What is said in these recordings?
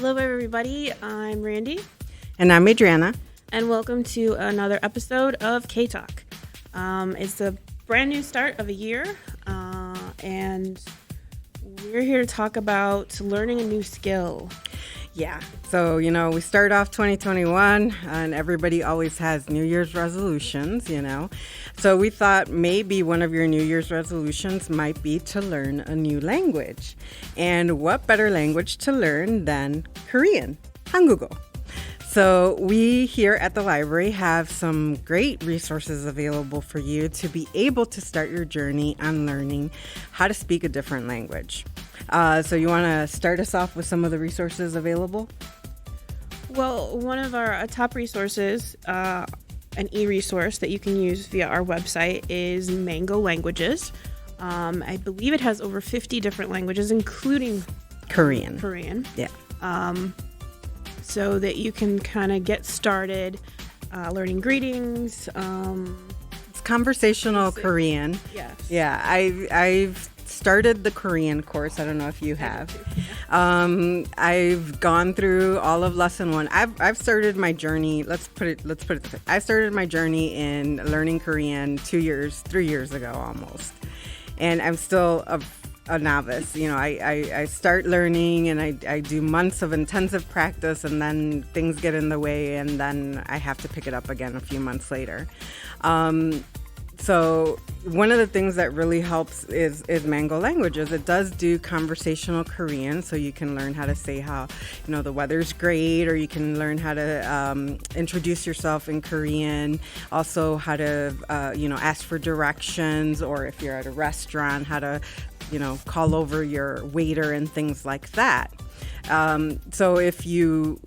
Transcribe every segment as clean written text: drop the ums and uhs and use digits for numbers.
Hello, everybody. I'm Randy, And I'm Adriana. and welcome to another episode of K-Talk. It's a brand new start of a year, and we're here to talk about learning a new skill. Yeah. So, we start off 2021 and everybody always has New Year's resolutions, So we thought maybe one of your New Year's resolutions might be to learn a new language. And what better language to learn than Korean, 한국어. So we here at the library have some great resources available for you to be able to start your journey on learning how to speak a different language. So you want to start us off with some of the resources available? Well, one of our top resources, an e-resource that you can use via our website, is Mango Languages. I believe it has over 50 different languages, including Korean. Yeah. So that you can kind of get started learning greetings. It's conversational Korean. Yes. Yeah, I've started the Korean course. I don't know if you have. I've gone through all of lesson 1. I've started my journey. Let's put it this way. I started my journey in learning Korean 3 years ago almost, and I'm still a novice. I start learning and I do months of intensive practice, and then things get in the way, and then I have to pick it up again a few months later. So one of the things that really helps is Mango Languages. It does do conversational Korean, so you can learn how to say how, the weather's great, or you can learn how to introduce yourself in Korean. Also how to, ask for directions, or if you're at a restaurant, how to, call over your waiter and things like that. So if you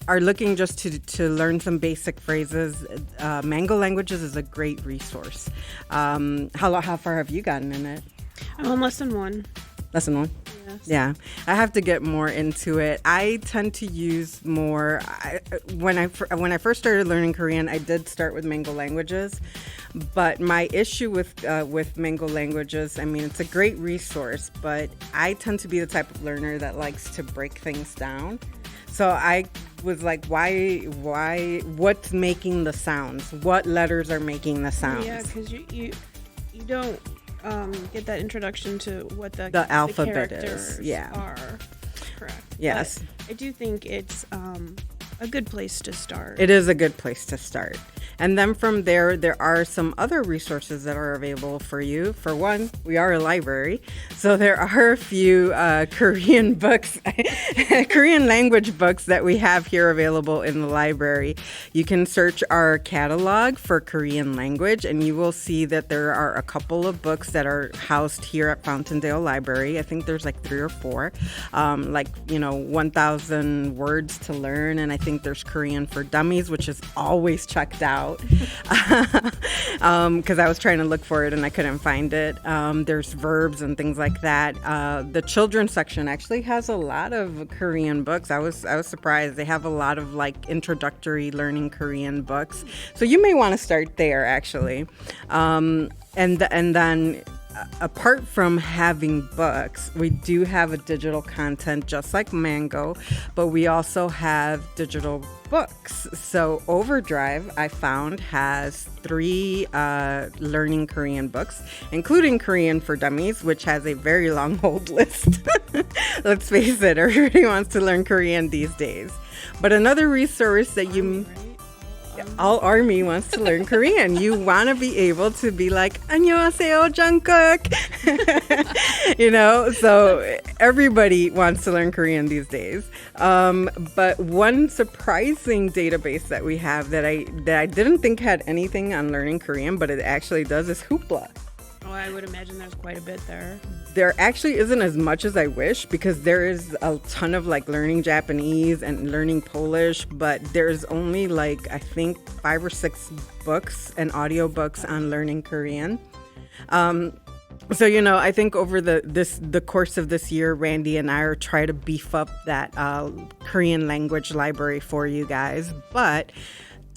are looking just to learn some basic phrases, Mango Languages is a great resource. How far have you gotten in it? I'm on lesson 1. Lesson 1? Yes. Yeah, I have to get more into it. I tend to use more. When I first started learning Korean, I did start with Mango Languages, but my issue with Mango Languages, it's a great resource, but I tend to be the type of learner that likes to break things down. So I was like, why, what's making the sounds? What letters are making the sounds? Yeah, because you don't get that introduction to what the alphabet characters are. Correct. Yes. But I do think it's a good place to start. It is a good place to start. And then from there are some other resources that are available for you. For one, we are a library, so there are a few Korean books, Korean language books that we have here available in the library. You can search our catalog for Korean language, and you will see that there are a couple of books that are housed here at Fountaindale Library. I think there's like 3 or 4, 1,000 words to learn, and I think there's Korean for Dummies, which is always checked out. Because I was trying to look for it and I couldn't find it. There's verbs and things like that. The children's section actually has a lot of Korean books. I was surprised. They have a lot of introductory learning Korean books. So you may want to start there actually. And then apart from having books, we do have a digital content just like Mango, but we also have digital books. So Overdrive, I found, has 3 learning Korean books, including Korean for Dummies, which has a very long hold list. Let's face it, everybody wants to learn Korean these days. But another resource that all Army wants to learn Korean. You want to be able to be like, 안녕하세요, Jungkook. So everybody wants to learn Korean these days. But one surprising database that we have that I didn't think had anything on learning Korean, but it actually does, is Hoopla. Oh, I would imagine there's quite a bit there. There actually isn't as much as I wish, because there is a ton of learning Japanese and learning Polish, but there's only I think 5 or 6 books and audiobooks on learning Korean. So, I think over the course of this year, Randy and I are trying to beef up that Korean language library for you guys. But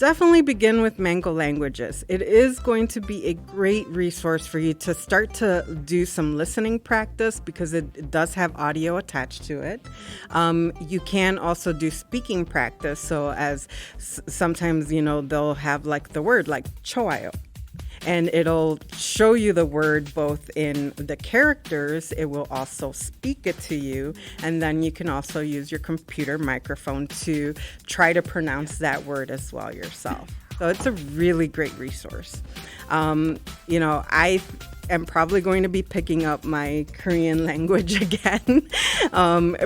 Definitely begin with Mango Languages. It is going to be a great resource for you to start to do some listening practice because it does have audio attached to it. You can also do speaking practice. So as sometimes, you know, they'll have like the word like choayo. And it'll show you the word both in the characters, it will also speak it to you, and then you can also use your computer microphone to try to pronounce that word as well yourself. So it's a really great resource. You know, I am probably going to be picking up my Korean language again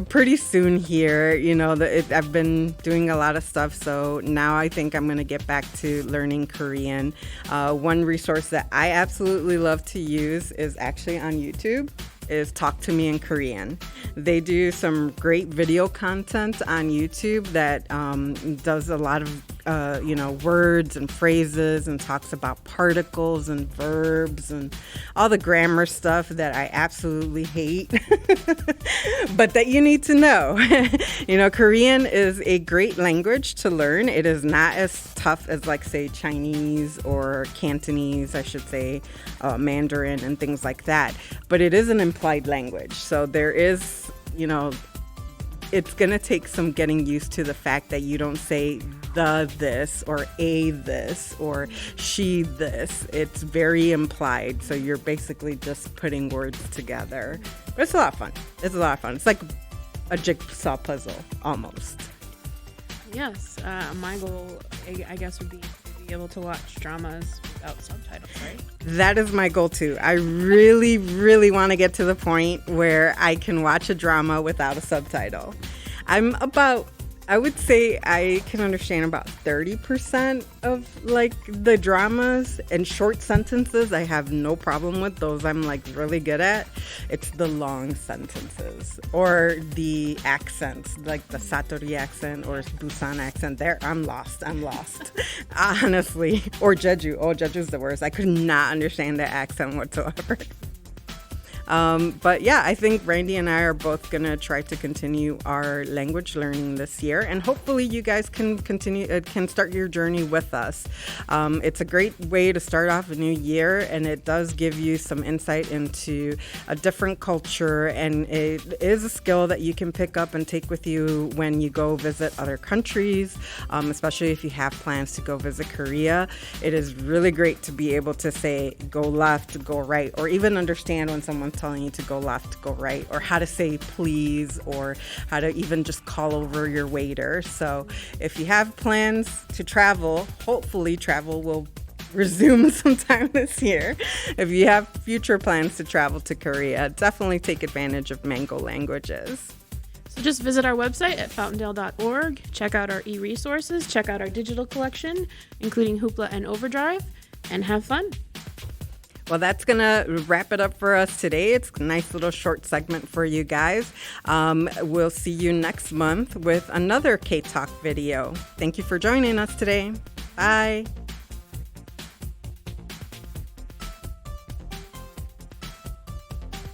pretty soon here. You know, I've been doing a lot of stuff, so now I think I'm going to get back to learning Korean. One resource that I absolutely love to use is actually on YouTube. Is Talk to Me in Korean. They do some great video content on YouTube that does a lot of you know, words and phrases and talks about particles and verbs and all the grammar stuff that I absolutely hate, but that you need to know. You know, Korean is a great language to learn. It is not as tough as, like, say, Chinese or Cantonese, I should say, Mandarin and things like that. But it is an implied language. So there is, you know, it's going to take some getting used to the fact that you don't say the this or a this or she this. It's very implied. So you're basically just putting words together. But it's a lot of fun. It's a lot of fun. It's like a jigsaw puzzle almost. Yes. My goal, I guess, would be to be able to watch dramas without subtitles, right? That is my goal too. I really, really want to get to the point where I can watch a drama without a subtitle. I would say I can understand about 30% of like the dramas, and short sentences I have no problem with. Those I'm like really good at. It's the long sentences or the accents, like the Satori accent or Busan accent. There, I'm lost. Honestly. Or Jeju. Oh, Jeju's the worst. I could not understand that accent whatsoever. But yeah, I think Randy and I are both going to try to continue our language learning this year, and hopefully you guys can can start your journey with us. It's a great way to start off a new year, and it does give you some insight into a different culture, and it is a skill that you can pick up and take with you when you go visit other countries, especially if you have plans to go visit Korea. It is really great to be able to say, go left, go right, or even understand when someone's telling you to go left, go right, or how to say please, or how to even just call over your waiter. So if you have plans to travel, hopefully travel will resume sometime this year. If you have future plans to travel to Korea, definitely take advantage of Mango Languages. So just visit our website at fountaindale.org, check out our e-resources, check out our digital collection, including Hoopla and Overdrive, and have fun. Well, that's going to wrap it up for us today. It's a nice little short segment for you guys. We'll see you next month with another K-Talk video. Thank you for joining us today. Bye.